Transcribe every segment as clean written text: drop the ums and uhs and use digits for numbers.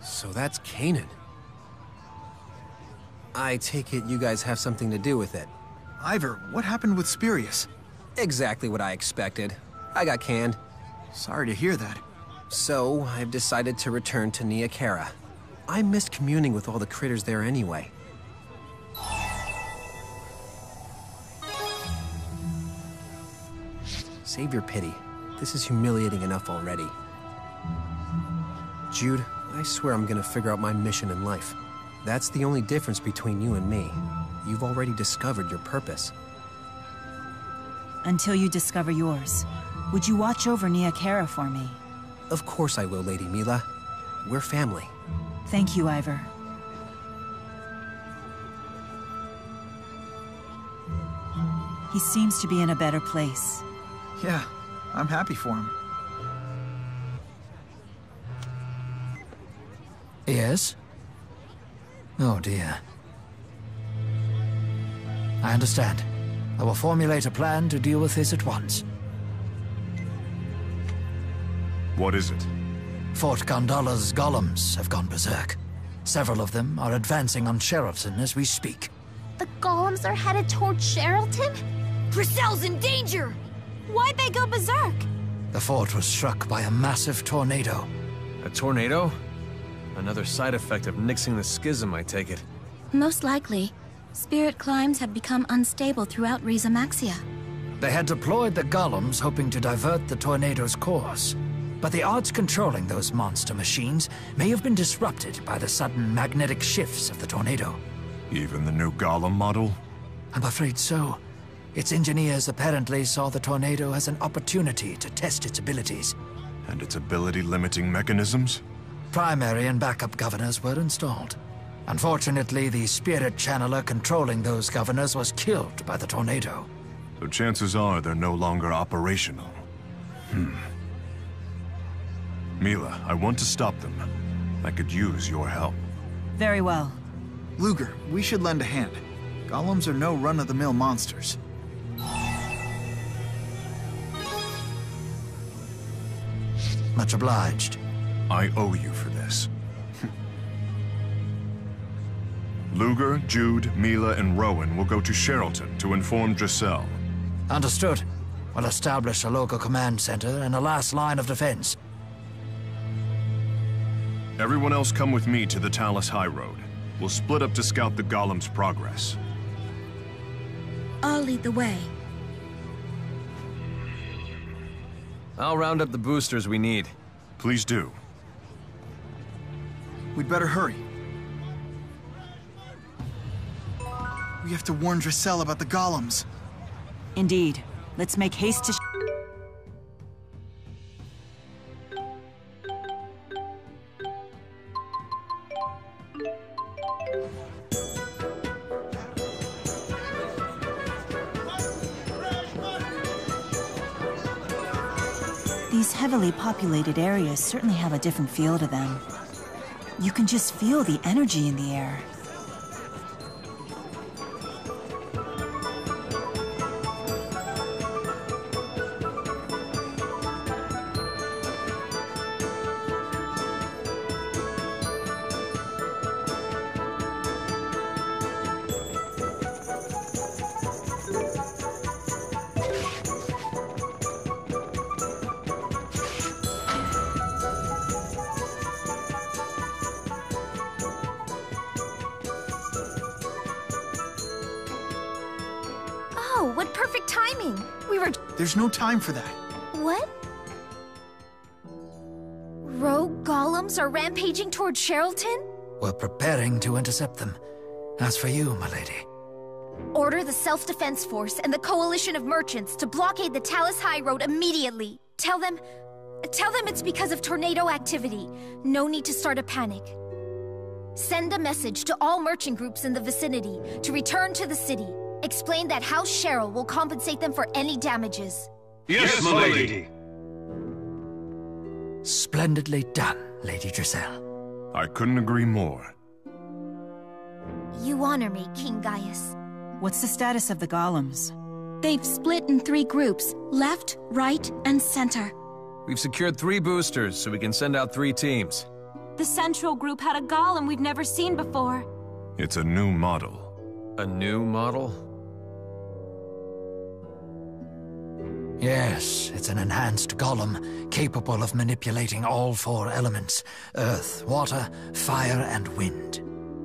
So that's Canaan. I take it you guys have something to do with it. Ivor, what happened with Spurius? Exactly what I expected. I got canned. Sorry to hear that. So, I've decided to return to Nia Khera. I missed communing with all the critters there anyway. Save your pity. This is humiliating enough already. Jude, I swear I'm gonna figure out my mission in life. That's the only difference between you and me. You've already discovered your purpose. Until you discover yours. Would you watch over Nia Khera for me? Of course I will, Lady Mila. We're family. Thank you, Ivor. He seems to be in a better place. Yeah, I'm happy for him. Yes? Oh dear. I understand. I will formulate a plan to deal with this at once. What is it? Fort Gondola's golems have gone berserk. Several of them are advancing on Sheraton as we speak. The golems are headed towards Sheraton? Grisel's in danger! Why'd they go berserk? The fort was struck by a massive tornado. A tornado? Another side effect of nixing the schism, I take it. Most likely. Spirit climbs have become unstable throughout Riza Maxia. They had deployed the golems hoping to divert the tornado's course. But the odds controlling those monster machines may have been disrupted by the sudden magnetic shifts of the tornado. Even the new golem model? I'm afraid so. Its engineers apparently saw the tornado as an opportunity to test its abilities. And its ability-limiting mechanisms? Primary and backup governors were installed. Unfortunately, the spirit channeler controlling those governors was killed by the tornado. So chances are they're no longer operational. Mila, I want to stop them. I could use your help. Very well. Luger, we should lend a hand. Golems are no run-of-the-mill monsters. Much obliged. I owe you for this. Luger, Jude, Mila, and Rowan will go to Sheraton to inform Giselle. Understood. We'll establish a local command center and a last line of defense. Everyone else come with me to the Talus High Road. We'll split up to scout the golem's progress. I'll lead the way. I'll round up the boosters we need. Please do. We'd better hurry. We have to warn Giselle about the golems. Indeed. Let's make haste to... These heavily populated areas certainly have a different feel to them. You can just feel the energy in the air. Oh, what perfect timing! We were... There's no time for that. What? Rogue golems are rampaging toward Sheraton? We're preparing to intercept them. As for you, my lady. Order the Self-Defense Force and the Coalition of Merchants to blockade the Talus High Road immediately. Tell them it's because of tornado activity. No need to start a panic. Send a message to all merchant groups in the vicinity to return to the city. Explain that House Cheryl will compensate them for any damages. Yes, my lady. Splendidly done, Lady Giselle. I couldn't agree more. You honor me, King Gaius. What's the status of the golems? They've split in 3 groups, left, right, and center. We've secured 3 boosters, so we can send out 3 teams. The Central group had a golem we've never seen before. It's a new model. A new model? Yes, it's an enhanced golem, capable of manipulating all four elements: earth, water, fire, and wind.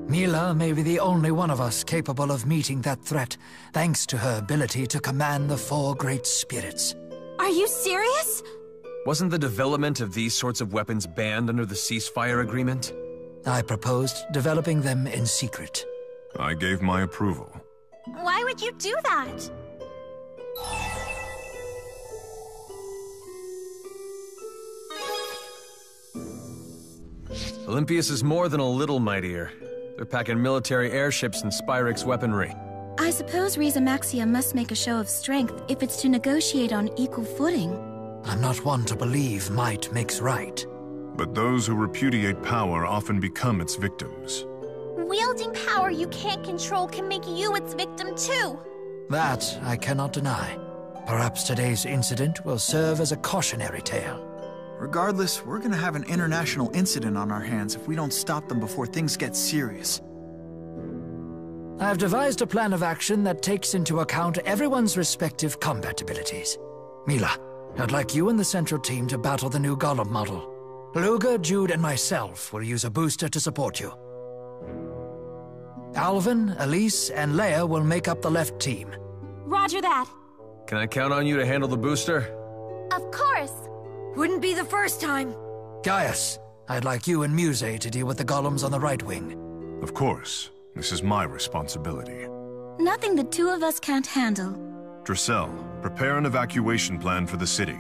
Mila may be the only one of us capable of meeting that threat, thanks to her ability to command the four great spirits. Are you serious? Wasn't the development of these sorts of weapons banned under the ceasefire agreement? I proposed developing them in secret. I gave my approval. Why would you do that? Olympius is more than a little mightier. They're packing military airships and Spyrix weaponry. I suppose Riza Maxia must make a show of strength if it's to negotiate on equal footing. I'm not one to believe might makes right. But those who repudiate power often become its victims. Wielding power you can't control can make you its victim too. That I cannot deny. Perhaps today's incident will serve as a cautionary tale. Regardless, we're gonna have an international incident on our hands if we don't stop them before things get serious. I've devised a plan of action that takes into account everyone's respective combat abilities. Mila, I'd like you and the Central team to battle the new Golem model. Luga, Jude, and myself will use a booster to support you. Alvin, Elise, and Leia will make up the left team. Roger that. Can I count on you to handle the booster? Of course. Wouldn't be the first time. Gaius, I'd like you and Muse to deal with the golems on the right wing. Of course. This is my responsibility. Nothing the two of us can't handle. Dressel, prepare an evacuation plan for the city.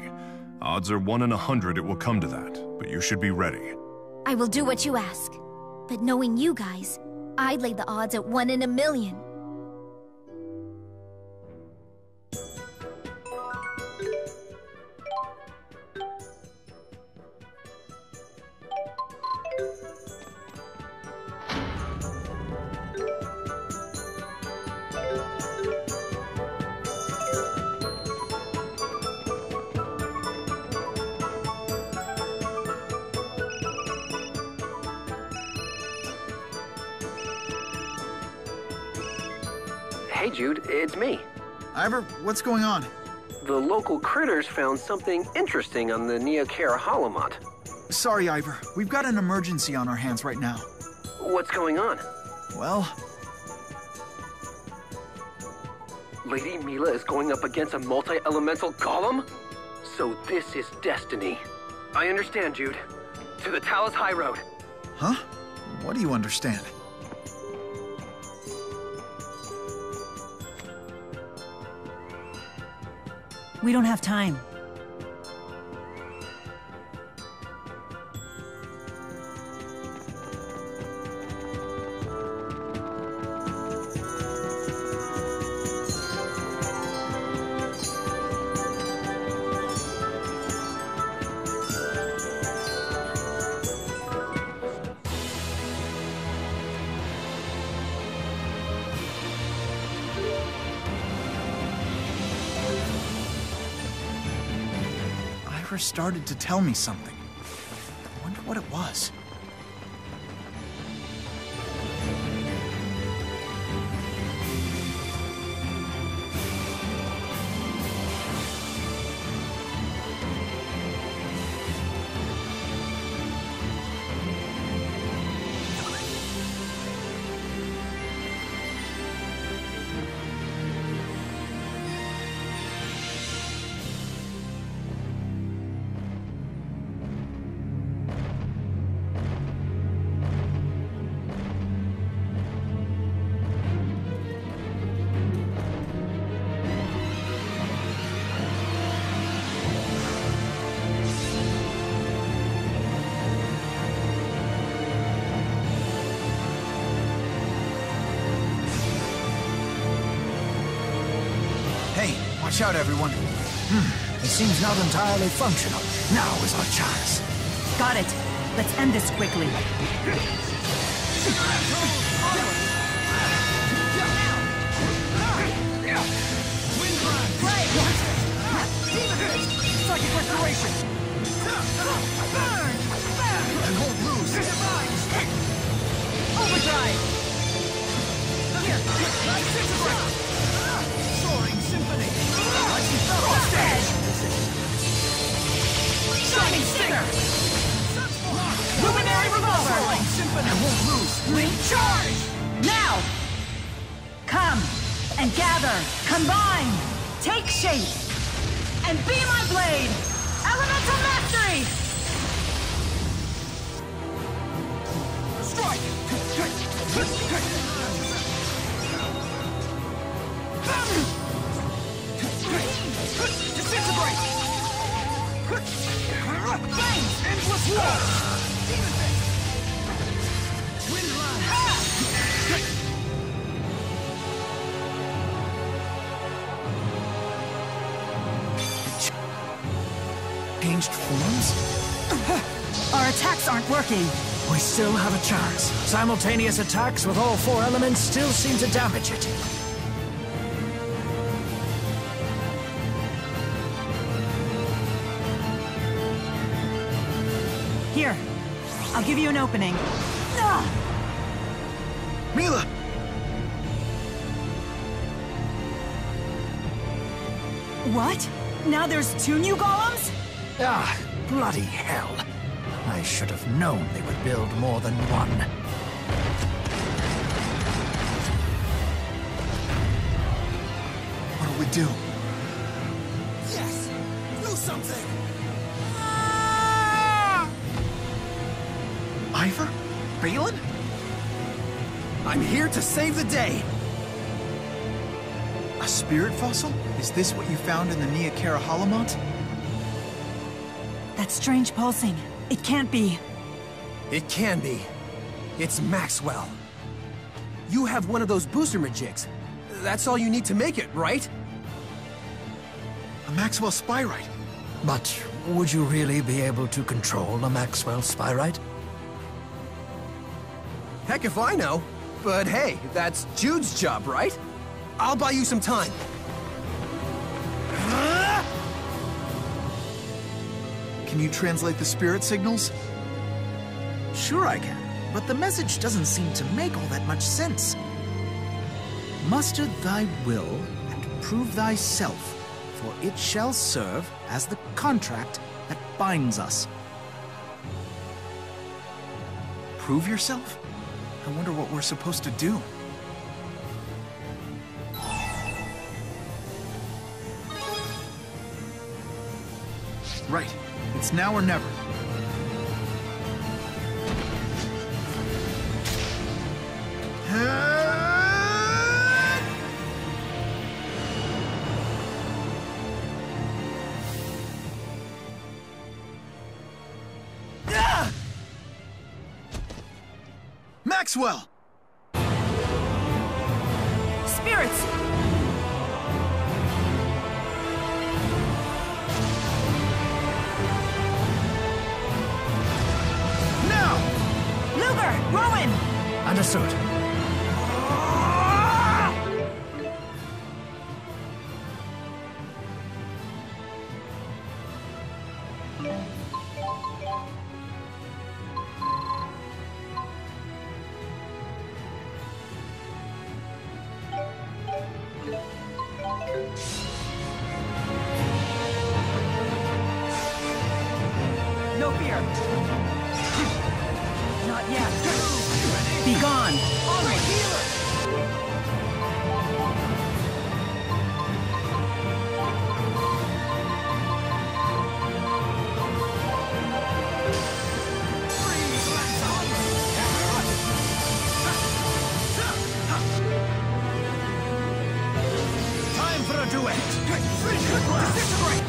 Odds are 1 in 100 it will come to that, but you should be ready. I will do what you ask. But knowing you guys, I'd lay the odds at 1 in a million. Hey Jude, it's me. Ivor, what's going on? The local critters found something interesting on the Neokara Holomont. Sorry, Ivor. We've got an emergency on our hands right now. What's going on? Well... Lady Mila is going up against a multi-elemental golem? So this is destiny. I understand, Jude. To the Talus High Road. Huh? What do you understand? We don't have time. Started to tell me something. I wonder what it was. Watch out, everyone. It seems not entirely functional. Now is our chance. Got it. Let's end this quickly. Psychic restoration! And hold loose! We charge! Now! Come and gather, combine, take shape, and be my blade! Elemental mastery! Strike! Disintegrate! Flames! Endless war! Changed forms? Our attacks aren't working. We still have a chance. Simultaneous attacks with all 4 elements still seem to damage it. Here, I'll give you an opening. Ah! Mila! What? Now there's 2 new golems? Ah, bloody hell. I should have known they would build more than one. What'll we do? Yes! Do something! Ivor? Balin? I'm here to save the day! A spirit fossil? Is this what you found in the Neokara Holomont? That strange pulsing. It can't be. It can be. It's Maxwell. You have one of those booster majigs. That's all you need to make it, right? A Maxwell Spyrite. But would you really be able to control a Maxwell Spyrite? Heck if I know. But hey, that's Jude's job, right? I'll buy you some time. Can you translate the spirit signals? Sure I can, but the message doesn't seem to make all that much sense. Muster thy will and prove thyself, for it shall serve as the contract that binds us. Prove yourself? I wonder what we're supposed to do. Right. It's now or never. Maxwell! Spirits! Rowan! Understood. No fear. Not yet. Be gone. On the healer! Time for a duet! Disintegrate!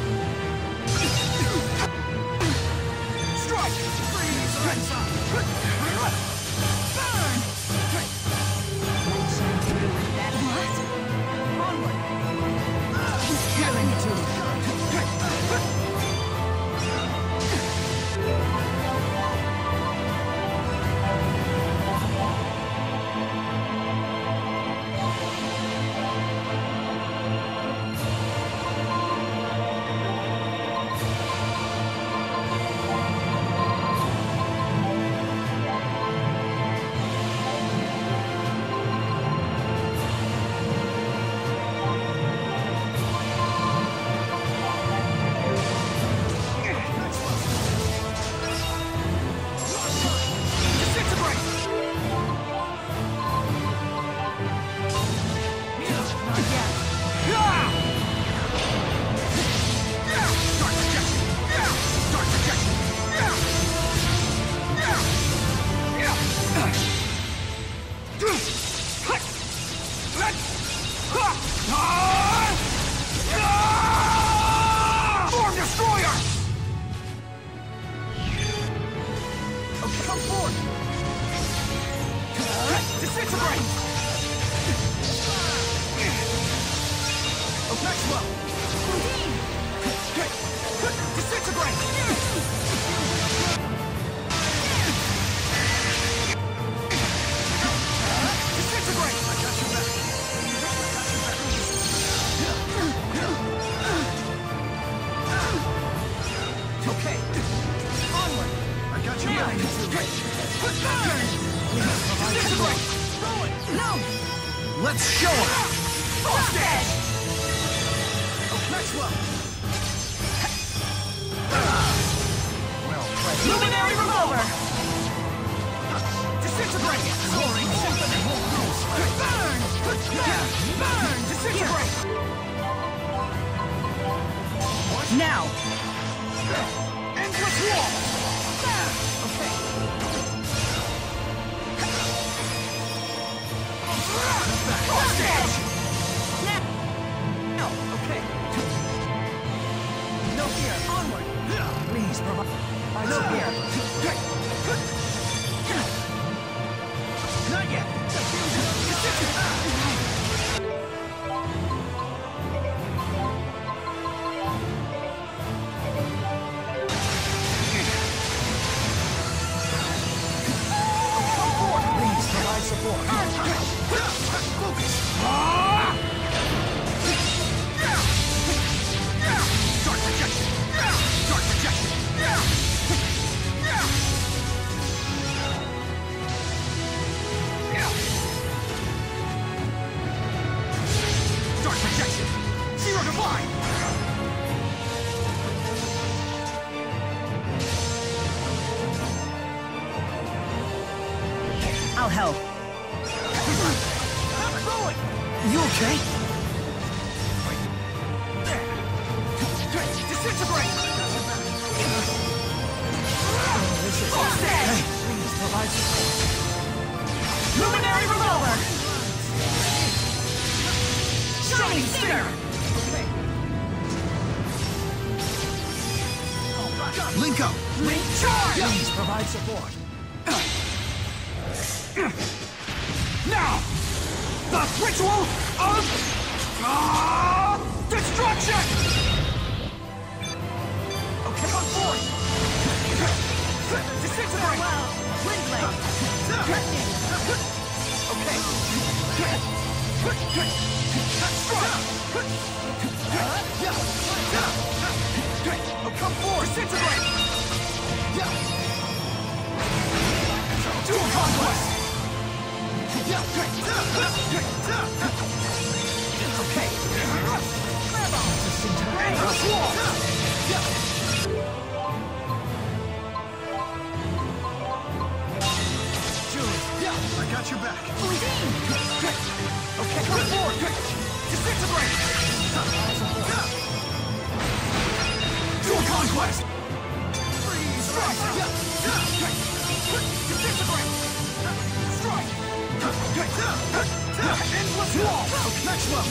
Strike! Freeze! Burn! Come forth! Disintegrate! Oh, Maxwell! Disintegrate! Disintegrate! I got your back. Okay. Onward! I got your back. Disintegrate! No! Let's show him! Frost Edge! Oh, Maxwell! Well played. Luminary revolver! Disintegrate! Soaring symphony! Burn! Burn! Disintegrate! Now! Endless wall! Okay. Frost Edge! Now! Okay. No fear! Onward! Please provide... No fear! Not yet! Come forward! Please provide support! Focus! Dark projection! Dark projection! Dark projection! Zero divine! I'll help. You okay? Disintegrate! Frost Edge! Please provide support. Luminary revolver! Shining Stinger! Okay. Link up! Link charge! Please provide support. Now! The ritual of destruction! Okay, come forward! Disintegrate! Windblade! Okay. Strike! Oh, come forward! Disintegrate! Dual conquest! Okay. Grab on! Disintegrate! Wall! I got your back. Okay, come forward. Disintegrate. Dual conquest. Freeze. Strike. Disintegrate. Strike. Endless wall. Maxwell.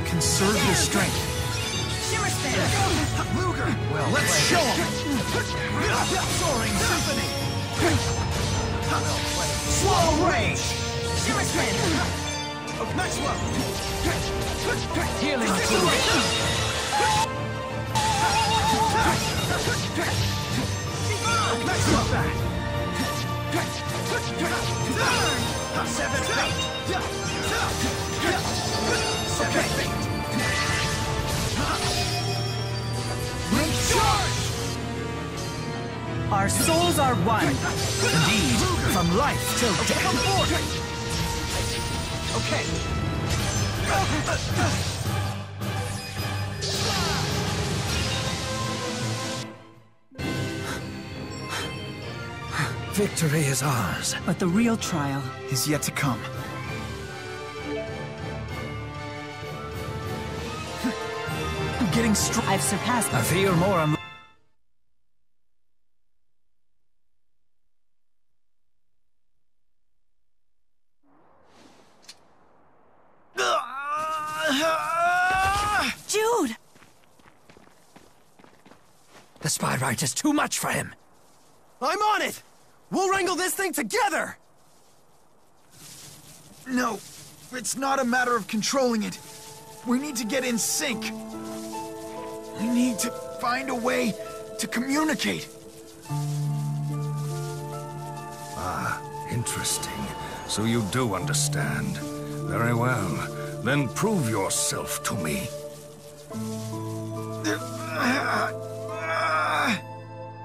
Conserve your strength. Shimmer Spin! Luger. Well, let's show him! Soaring symphony. Slow rage. Shimmer Spin! Of Maxwell. Healing Maxwell back. Seven fate. Seven fate. Link charge. Our souls are one. Indeed, from life till death. Come forward. Okay. Victory is ours. But the real trial Is yet to come. I'm getting strong. I've surpassed. I feel more on... Jude! The Spyrite is too much for him. I'm on it! We'll wrangle this thing together! No, it's not a matter of controlling it. We need to get in sync. We need to find a way to communicate. Ah, interesting. So you do understand. Very well. Then prove yourself to me.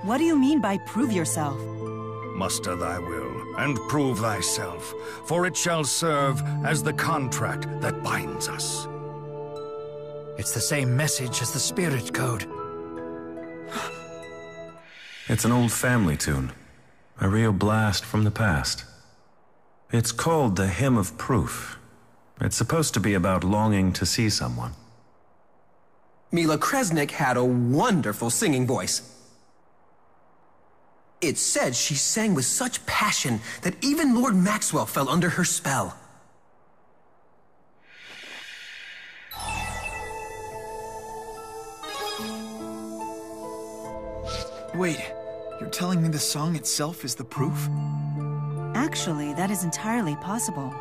What do you mean by prove yourself? Muster thy will, and prove thyself, for it shall serve as the contract that binds us. It's the same message as the spirit code. It's an old family tune. A real blast from the past. It's called the Hymn of Proof. It's supposed to be about longing to see someone. Mila Kresnik had a wonderful singing voice. It said she sang with such passion that even Lord Maxwell fell under her spell. Wait, you're telling me the song itself is the proof? Actually, that is entirely possible.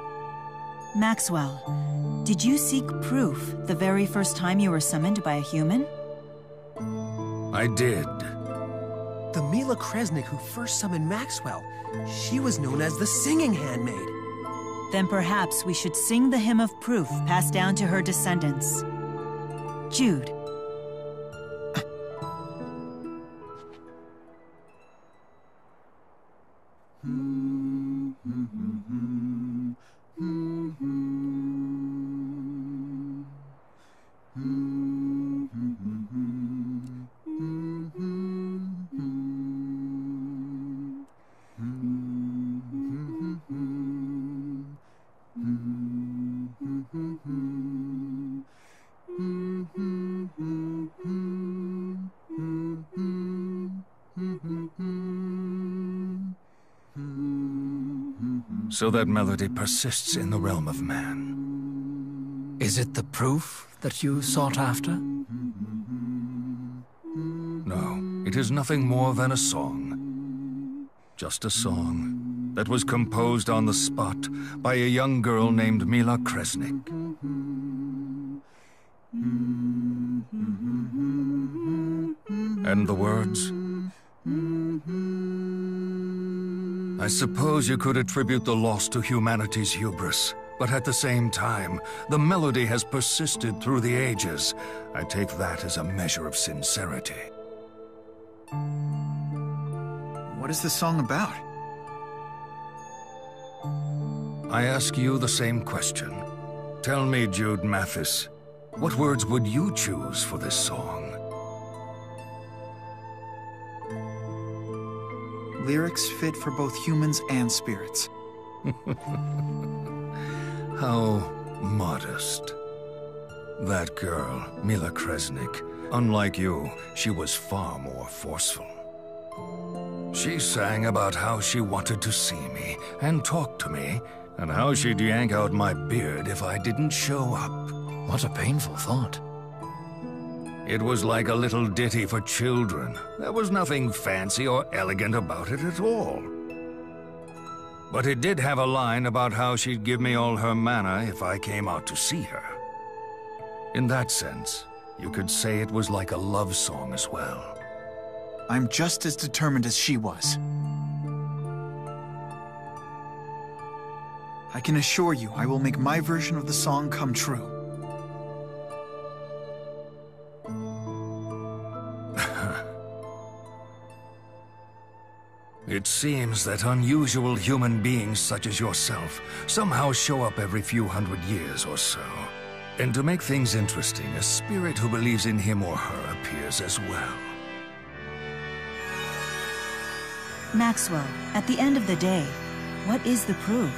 Maxwell, did you seek proof the very first time you were summoned by a human? I did. The Mila Kresnik who first summoned Maxwell, she was known as the Singing Handmaid. Then perhaps we should sing the Hymn of Proof passed down to her descendants. Jude. So that melody persists in the realm of man. Is it the proof that you sought after? No, it is nothing more than a song. Just a song that was composed on the spot by a young girl named Mila Kresnik. And the words? I suppose you could attribute the loss to humanity's hubris, but at the same time, the melody has persisted through the ages. I take that as a measure of sincerity. What is the song about? I ask you the same question. Tell me, Jude Mathis, what words would you choose for this song? Lyrics fit for both humans and spirits. How modest. That girl, Mila Kresnik, unlike you, she was far more forceful. She sang about how she wanted to see me and talk to me, and how she'd yank out my beard if I didn't show up. What a painful thought. It was like a little ditty for children. There was nothing fancy or elegant about it at all. But it did have a line about how she'd give me all her mana if I came out to see her. In that sense, you could say it was like a love song as well. I'm just as determined as she was. I can assure you I will make my version of the song come true. It seems that unusual human beings such as yourself somehow show up every few hundred years or so. And to make things interesting, a spirit who believes in him or her appears as well. Maxwell, at the end of the day, what is the proof?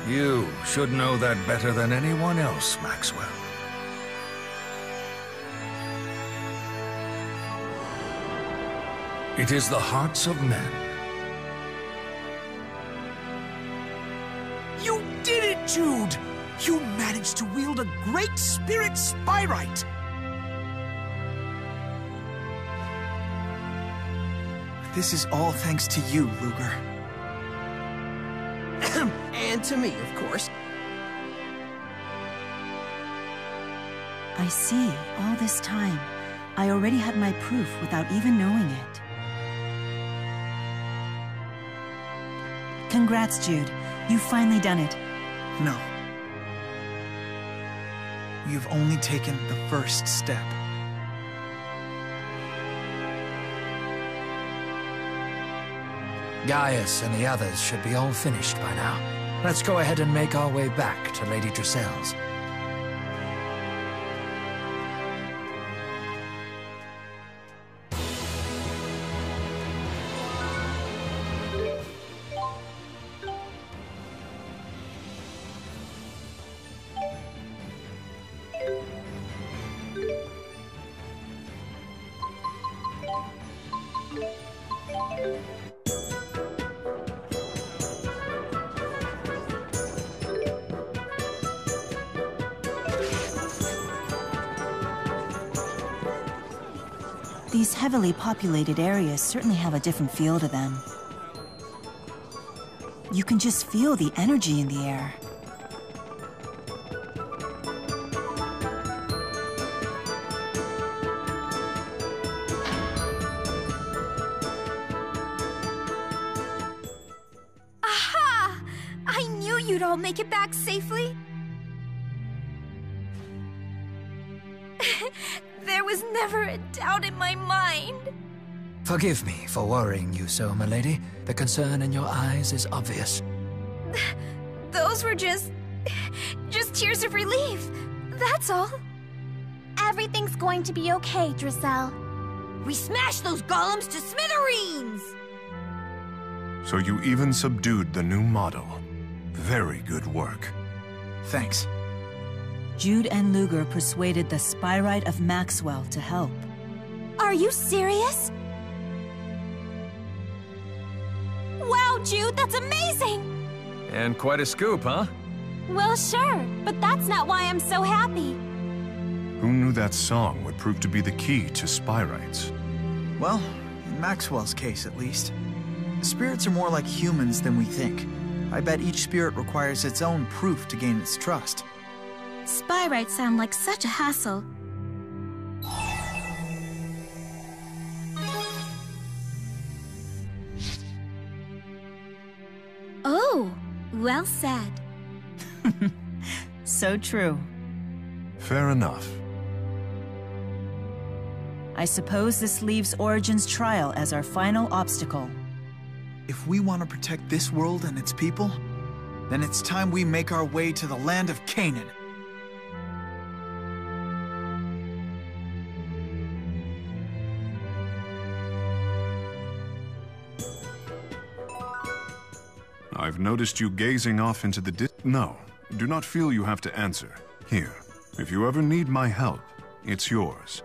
You should know that better than anyone else, Maxwell. It is the hearts of men. You did it, Jude! You managed to wield a great spirit Spyrite! This is all thanks to you, Luger. And to me, of course. I see, all this time, I already had my proof without even knowing it. Congrats, Jude. You've finally done it. No. You've only taken the first step. Gaius and the others should be all finished by now. Let's go ahead and make our way back to Lady Drisell's. These heavily populated areas certainly have a different feel to them. You can just feel the energy in the air. Aha! I knew you'd all make it back safely. There was never a doubt in my mind. Forgive me for worrying you so, milady. The concern in your eyes is obvious. Those were just tears of relief. That's all. Everything's going to be okay, Drisell. We smashed those golems to smithereens! So you even subdued the new model. Very good work. Thanks. Jude and Luger persuaded the Spyrite of Maxwell to help. Are you serious? Wow, Jude, that's amazing! And quite a scoop, huh? Well, sure, but that's not why I'm so happy. Who knew that song would prove to be the key to Spyrites? Well, in Maxwell's case at least. Spirits are more like humans than we think. I bet each spirit requires its own proof to gain its trust. Spyrites sound like such a hassle. Oh, well said. So true. Fair enough. I suppose this leaves Origin's trial as our final obstacle. If we want to protect this world and its people, then it's time we make our way to the land of Canaan. I've noticed you gazing off into the No, do not feel you have to answer. Here, if you ever need my help, it's yours.